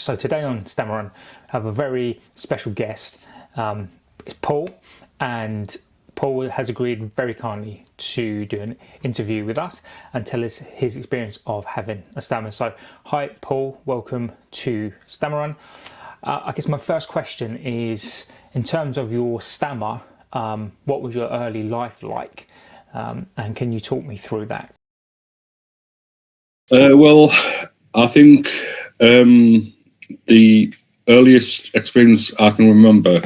So today on Stammer Run, I have a very special guest. It's Paul, and Paul has agreed very kindly to do an interview with us and tell us his experience of having a stammer. So, hi Paul, welcome to Stammer Run. I guess my first question is, in terms of your stammer, what was your early life like? And can you talk me through that? Well, I think the earliest experience I can remember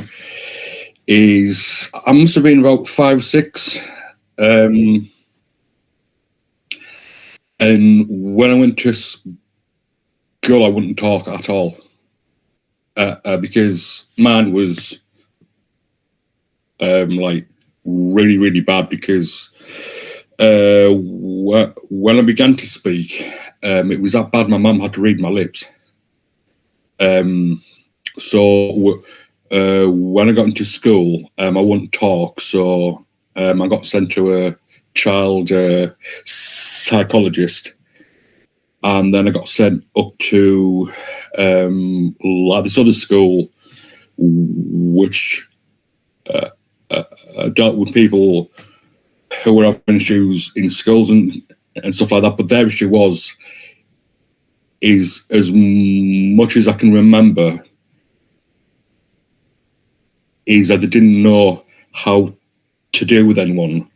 is I must have been about 5 or 6. And when I went to school, I wouldn't talk at all because mine was like really, really bad. Because when I began to speak, it was that bad. My mum had to read my lips. So when I got into school, I wouldn't talk. So I got sent to a child psychologist, and then I got sent up to like this other school, which dealt with people who were having issues in schools and stuff like that. But their issue is as much as I can remember, is that they didn't know how to deal with anyone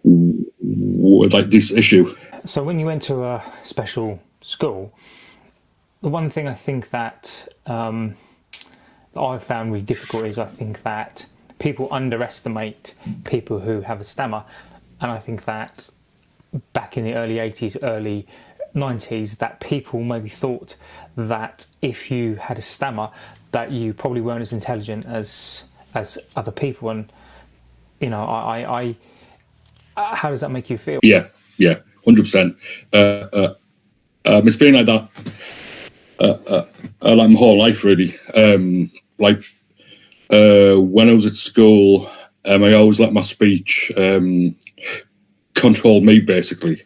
with like this issue. So when you went to a special school, the one thing I think that I've found really difficult is I think that people underestimate people who have a stammer. And I think that back in the early 80s, early 90s, that people maybe thought that if you had a stammer, that you probably weren't as intelligent as other people. And you know, how does that make you feel? Yeah, 100%. It's been like that like my whole life, really. Like when I was at school, I always let my speech control me, basically.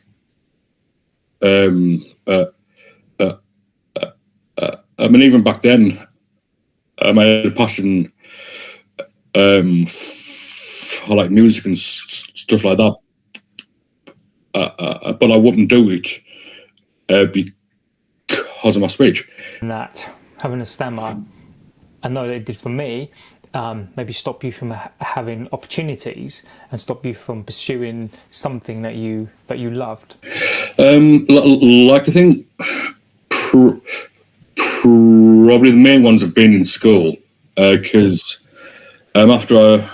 I mean, even back then, I had a passion for like music and stuff like that, but I wouldn't do it because of my speech. And that having a stammer, I know that it did for me, maybe stop you from having opportunities and stop you from pursuing something that you loved. Like I think probably the main ones have been in school, because after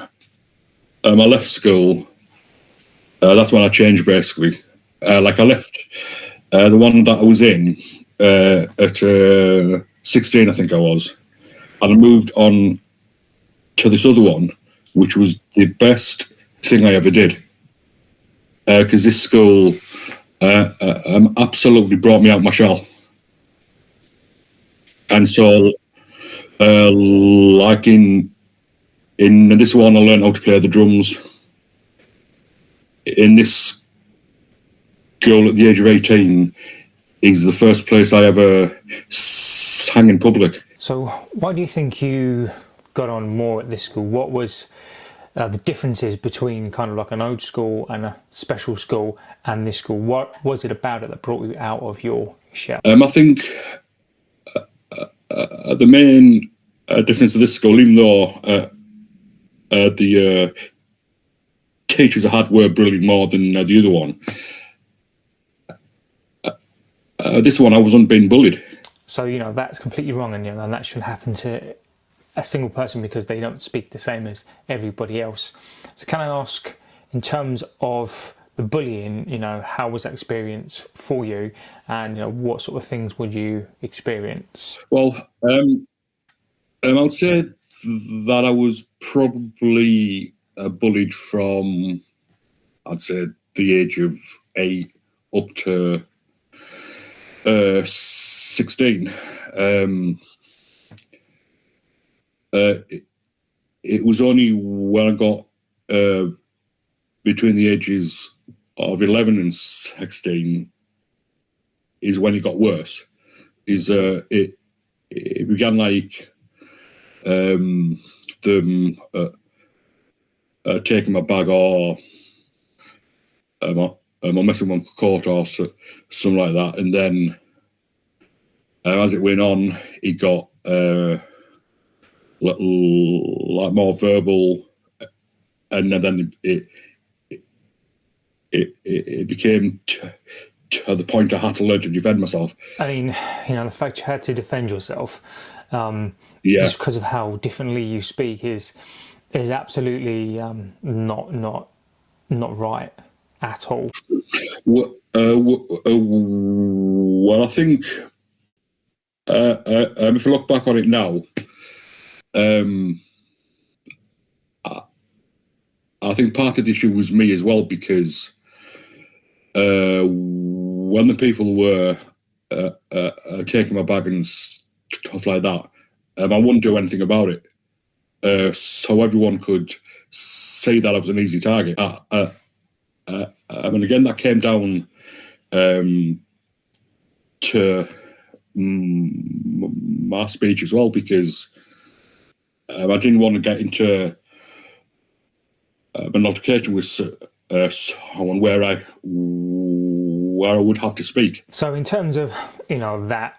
I left school, that's when I changed, basically. Like I left the one that I was in at 16, I think I was, and I moved on to this other one, which was the best thing I ever did, because this school absolutely brought me out my shell. And so, like in this one, I learned how to play the drums. In this school, at the age of 18, is the first place I ever sang in public. So why do you think you got on more at this school? What was the differences between kind of like an old school and a special school and this school? What was it about it that brought you out of your shell? I think the main difference of this school, even though the teachers I had were brilliant more than the other one, this one I wasn't being bullied. So, you know, that's completely wrong, and, you know, and that should happen to a single person because they don't speak the same as everybody else. So can I ask, in terms of the bullying, you know, how was that experience for you, and, you know, what sort of things would you experience? Well, I would say that I was probably bullied from, I'd say, the age of 8 up to 16. It was only when I got between the ages of 11 and 16 is when it got worse. It began like them taking my bag or messing with my coat or something like that, and then as it went on, it got like more verbal, and then it became to the point I had to learn to defend myself. I mean, the fact you had to defend yourself, Yeah, just because of how differently you speak, is absolutely not right at all. well, I think if I look back on it now, I think part of the issue was me as well, because when the people were taking my bag and stuff like that, I wouldn't do anything about it. So everyone could say that I was an easy target. And again, that came down to my speech as well, because I didn't want to get into an altercation with someone where I would have to speak. So in terms of that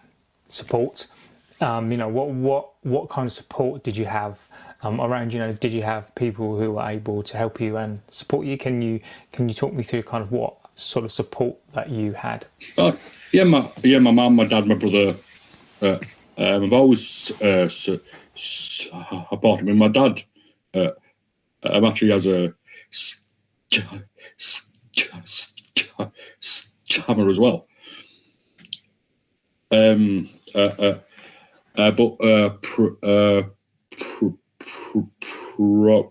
support, what kind of support did you have around? Did you have people who were able to help you and support you? Can you talk me through kind of what sort of support that you had? My mum, my dad, my brother. I've always supported me. My dad actually has a stammer as well.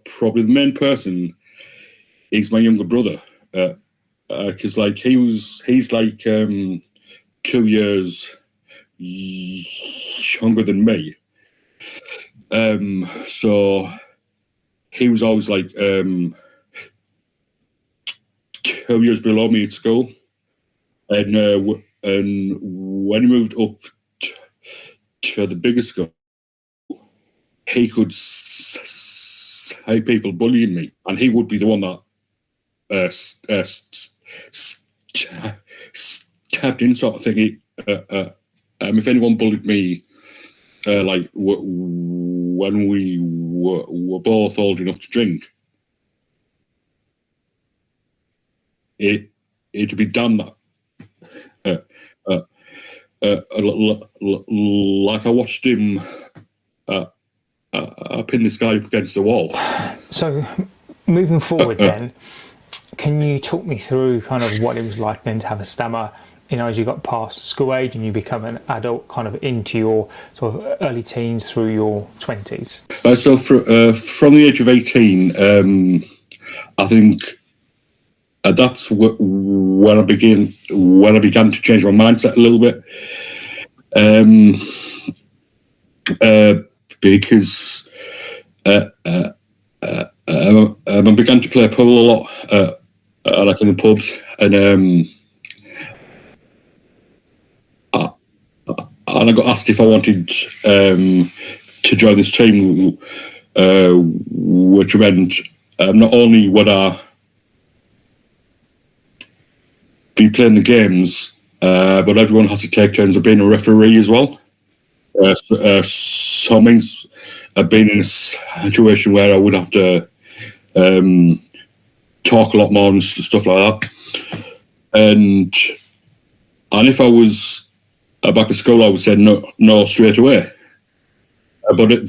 Probably the main person is my younger brother, because like he's like 2 years younger than me. So he was always like 2 years below me at school, and when he moved up to the bigger school, he could say people bullying me, and he would be the one that stepped in, sort of thing. If anyone bullied me, like when we were both old enough to drink, it'd be done that. Like I watched him pin this guy up against the wall. So, moving forward, then, can you talk me through kind of what it was like then to have a stammer? As you got past school age and you become an adult, kind of into your sort of early teens through your 20s. So from the age of 18, I think that's when I began to change my mindset a little bit, because I began to play pool a lot, like in the pubs, and I got asked if I wanted to join this team, which meant not only would I be playing the games, but everyone has to take turns of being a referee as well. So it means I've been in a situation where I would have to talk a lot more and stuff like that. And if I was back at school, I would say no straight away. But at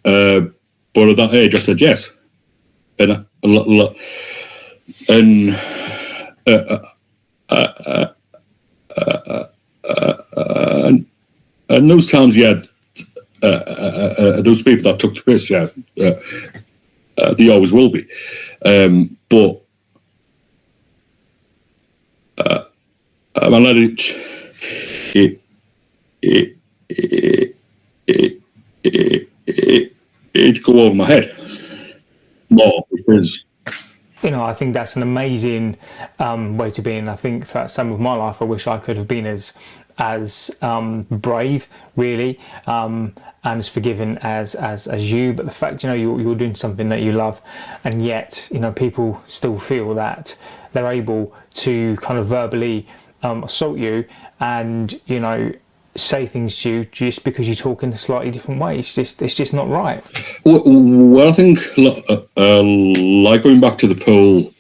that age, I said yes. And those times, yeah, those people that took the piss, yeah, they always will be. But I let it'd go over my head more, because I think that's an amazing way to be, and I think for some of my life I wish I could have been as as brave, really, and as forgiving as you. But the fact, you're doing something that you love, and yet, people still feel that they're able to kind of verbally assault you, and say things to you just because you talk in a slightly different way. It's just not right. Well, I think like going back to the pool,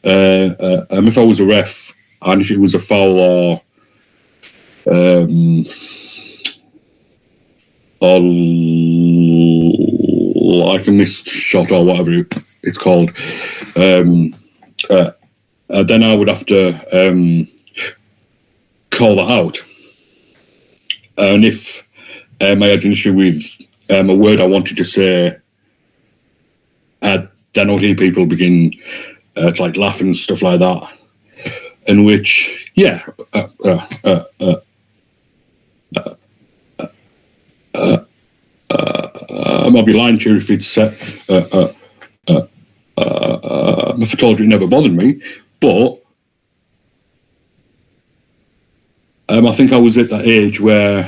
if I was a ref and if it was a foul or like a missed shot or whatever it's called, then I would have to call that out. And if I had an issue with a word I wanted to say, then I would hear people begin to like laugh and stuff like that. In which, yeah, I might be lying to you if it's if I told you it never bothered me, but I think I was at that age where I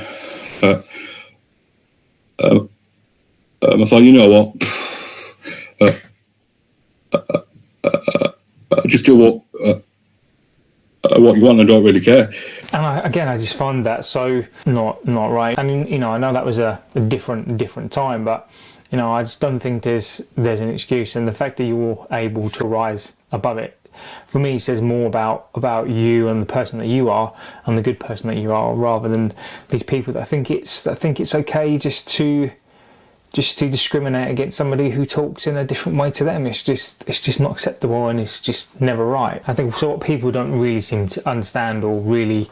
thought, you know what, just do what you want. I don't really care. And I just find that so not right. I mean, I know that was a different time, but I just don't think there's an excuse. And the fact that you're able to rise above it, for me, says more about you and the person that you are and the good person that you are, rather than these people that think it's okay just to discriminate against somebody who talks in a different way to them. It's just not acceptable, and it's just never right. I think what people don't really seem to understand or really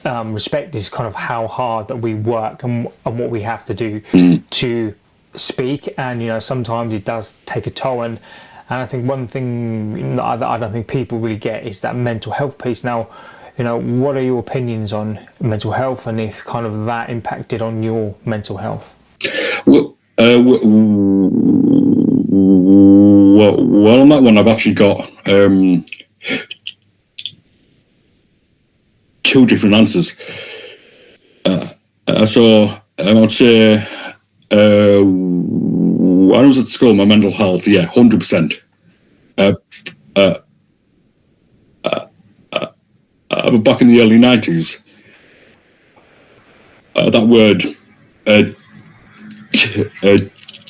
respect is kind of how hard that we work and what we have to do to speak, and sometimes it does take a toll. And I think one thing that I don't think people really get is that mental health piece. Now, what are your opinions on mental health, and if kind of that impacted on your mental health? Well, on that one, I've actually got two different answers. So I would say when I was at school, my mental health, 100%. But back in the early 90s, that word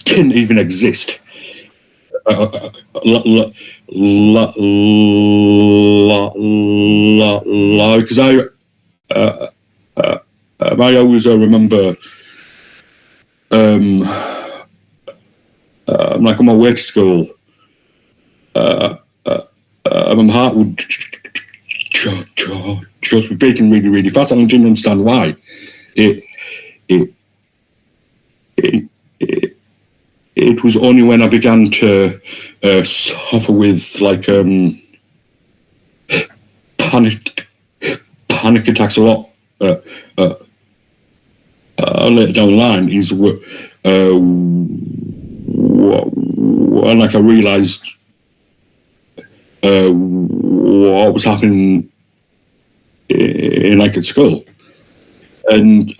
didn't even exist. Because I always remember, like on my way to school, my heart would just be beating really, really fast, and I didn't understand why. It was only when I began to suffer with like panic attacks a lot later down the line is when like I realised what was happening in like at school, and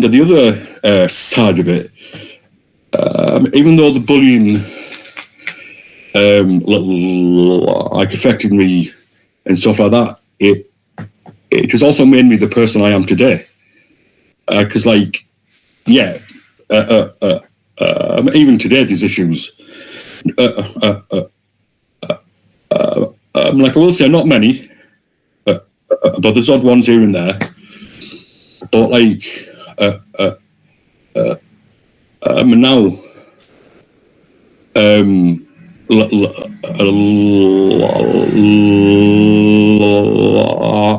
the other side of it, even though the bullying like affected me and stuff like that, it has also made me the person I am today. Because like, even today there's issues. Like I will say, not many, but there's odd ones here and there. But like, now,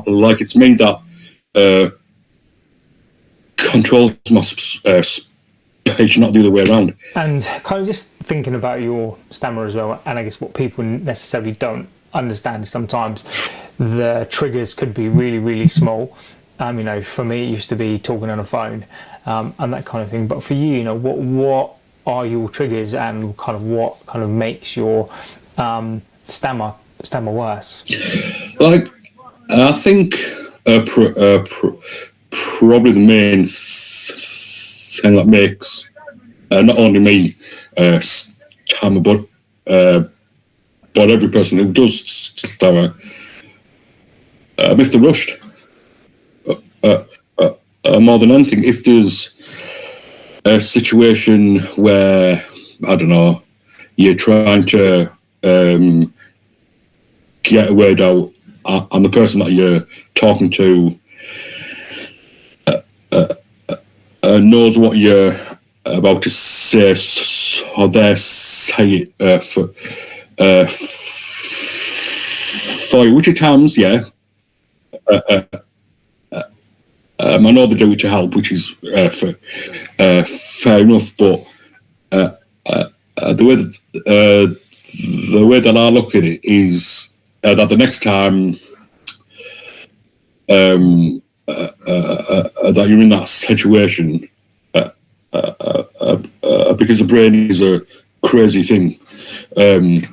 like it's me that controls my speech, not the other way around. And kind of just thinking about your stammer as well, and I guess what people necessarily don't understand is sometimes the triggers could be really, really small. For me, it used to be talking on a phone and that kind of thing. But for you, what are your triggers, and kind of what kind of makes your stammer worse? Like, I think probably the main thing that makes not only me stammer, but every person who does stammer, if they're rushed, more than anything, if there's a situation where, I don't know, you're trying to get a word out, and the person that you're talking to knows what you're about to say, so they say it for you, which at times, yeah, I know they do it to help, which is fair enough, but the way that I look at it is that the next time that you're in that situation, because the brain is a crazy thing, that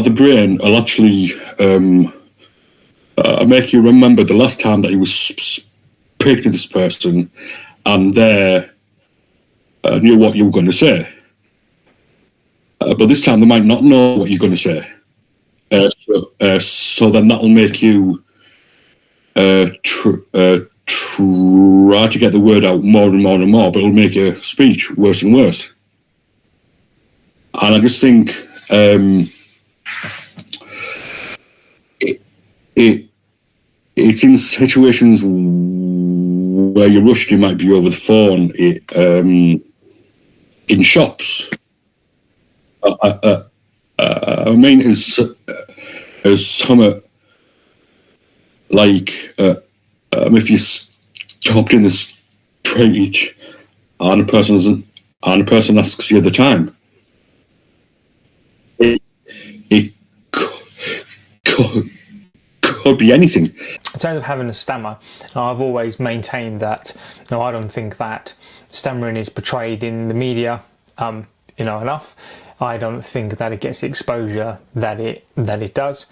the brain will actually make you remember the last time that you was speaking to this person and they knew what you were going to say. But this time they might not know what you're going to say. So then that'll make you try to get the word out more and more and more, but it'll make your speech worse and worse. And I just think it's in situations where you're rushed, you might be over the phone, in shops. I mean, as some like if you stopped in the street and a person asks you the time, it could be anything. In terms of having a stammer, I've always maintained that I don't think that stammering is portrayed in the media enough. I don't think that it gets the exposure that it does.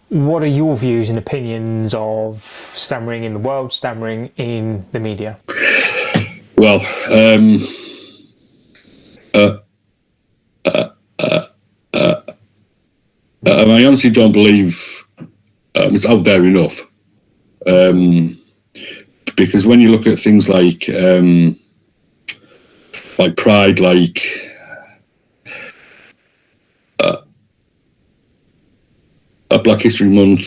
What are your views and opinions of stammering in the world, stammering in the media? Well, I honestly don't believe it's out there enough. Because when you look at things like Pride, like Black History Month,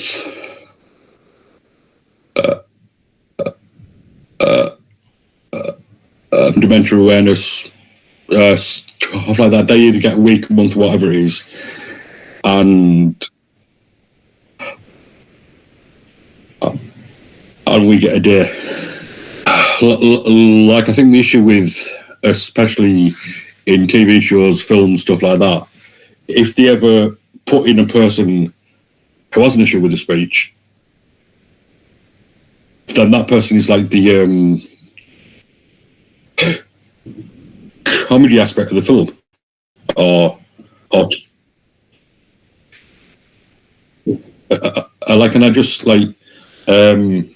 dementia awareness, stuff like that, they either get a week, a month, whatever it is, and we get a day. Like, I think the issue with, especially in TV shows, films, stuff like that, if they ever put in a person who has an issue with the speech, then that person is like the comedy aspect of the film, or like, and I just like in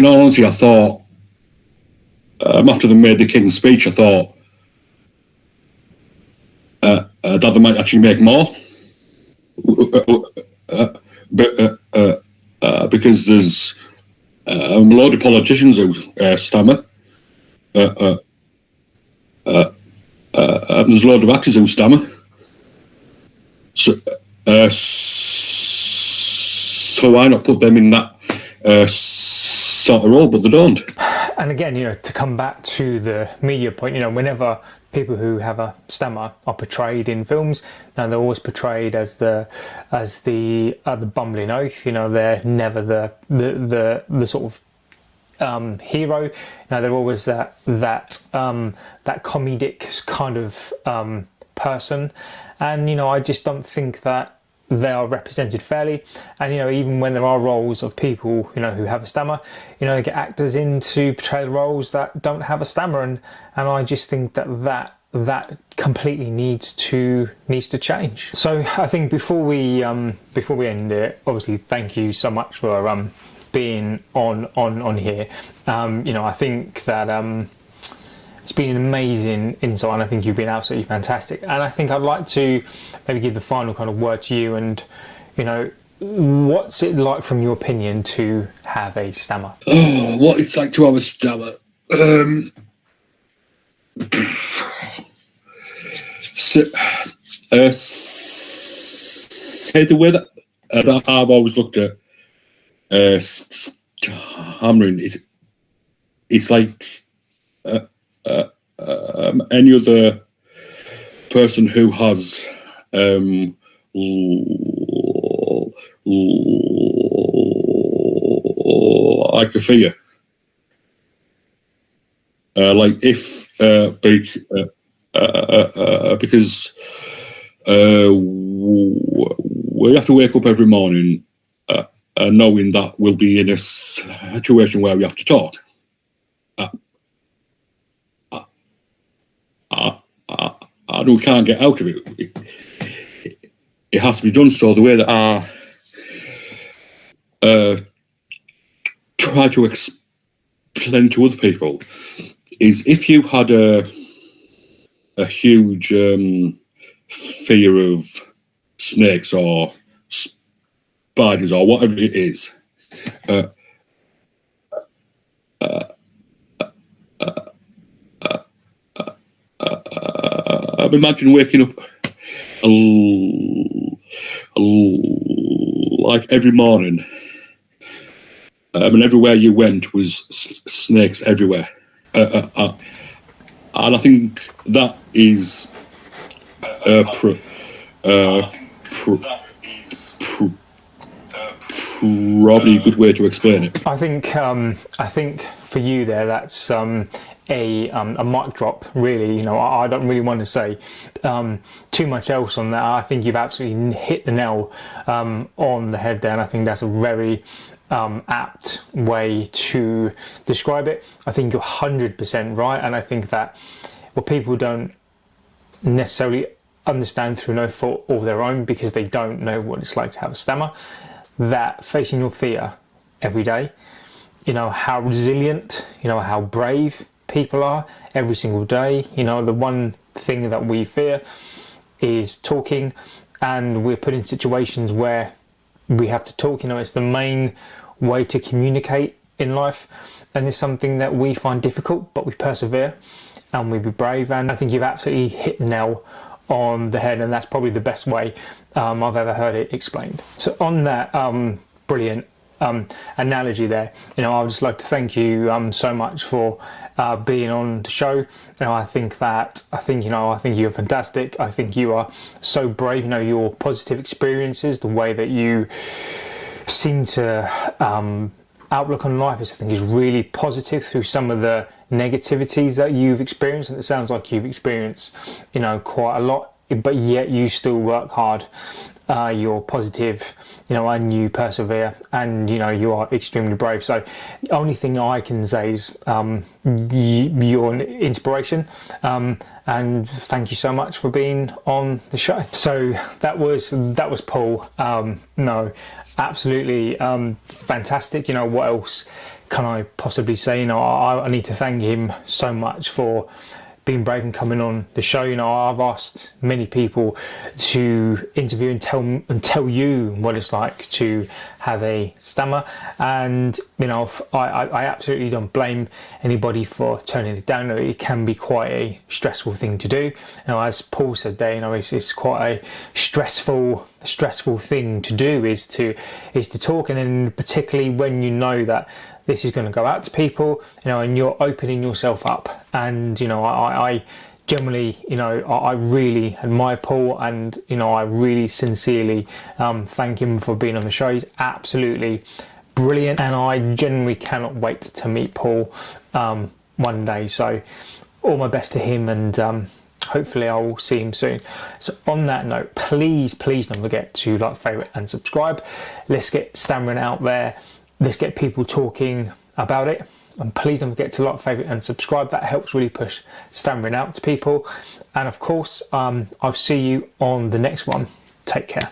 all honesty, I thought after they made the King's speech, I thought that they might actually make more, because there's a load of politicians who stammer. There's a load of actors who stammer. So why not put them in that sort of role? But they don't. And again, to come back to the media point, whenever people who have a stammer are portrayed in films, now they're always portrayed as the bumbling oaf. They're never the sort of hero. Now they're always that comedic kind of person, and I just don't think that they are represented fairly. And even when there are roles of people who have a stammer, they get actors in to portray the roles that don't have a stammer, and I just think that that completely needs to change. So I think before we end it, obviously thank you so much for being on here. I think that it's been an amazing insight, and I think you've been absolutely fantastic. And I think I'd like to maybe give the final kind of word to you, and what's it like from your opinion to have a stammer? Oh, what it's like to have a stammer. Say the way that I've always looked at stammering is, it's like any other person who has like a fear. Like if because we have to wake up every morning knowing that we'll be in a situation where we have to talk. And we can't get out of it. It has to be done. So the way that I try to explain to other people is, if you had a huge fear of snakes or spiders or whatever it is, imagine waking up like every morning, and everywhere you went was snakes everywhere. And I think that is probably a good way to explain it. I think for you there, that's a mic drop, really. I don't really want to say too much else on that. I think you've absolutely hit the nail on the head there, and I think that's a very apt way to describe it. I think you're 100% right, and I think that what people don't necessarily understand through no fault of their own, because they don't know what it's like to have a stammer, that facing your fear every day, how resilient, how brave people are every single day. The one thing that we fear is talking, and we're put in situations where we have to talk. It's the main way to communicate in life, and it's something that we find difficult, but we persevere and we be brave. And I think you've absolutely hit the nail on the head, and that's probably the best way I've ever heard it explained. So on that brilliant analogy there, I would just like to thank you so much for being on the show. I think you're fantastic. I think you are so brave. Your positive experiences, the way that you seem to outlook on life, I think is really positive through some of the negativities that you've experienced, and it sounds like you've experienced quite a lot, but yet you still work hard. You're positive, and you persevere, and you are extremely brave. So the only thing I can say is you're an inspiration, and thank you so much for being on the show. So that was Paul. No, absolutely fantastic. What else can I possibly say? I need to thank him so much for being brave and coming on the show. I've asked many people to interview and tell you what it's like to have a stammer, and I absolutely don't blame anybody for turning it down. It can be quite a stressful thing to do. As Paul said there, it's quite a stressful thing to do, is to talk, and then particularly when you know that this is going to go out to people, and you're opening yourself up. And I generally, I really admire Paul, and I really sincerely thank him for being on the show. He's absolutely brilliant, and I genuinely cannot wait to meet Paul one day. So all my best to him, and hopefully I will see him soon. So on that note, please don't forget to like, favourite and subscribe. Let's get stammering out there. Let's get people talking about it. And please don't forget to like, favourite and subscribe. That helps really push Stammering out to people. And of course, I'll see you on the next one. Take care.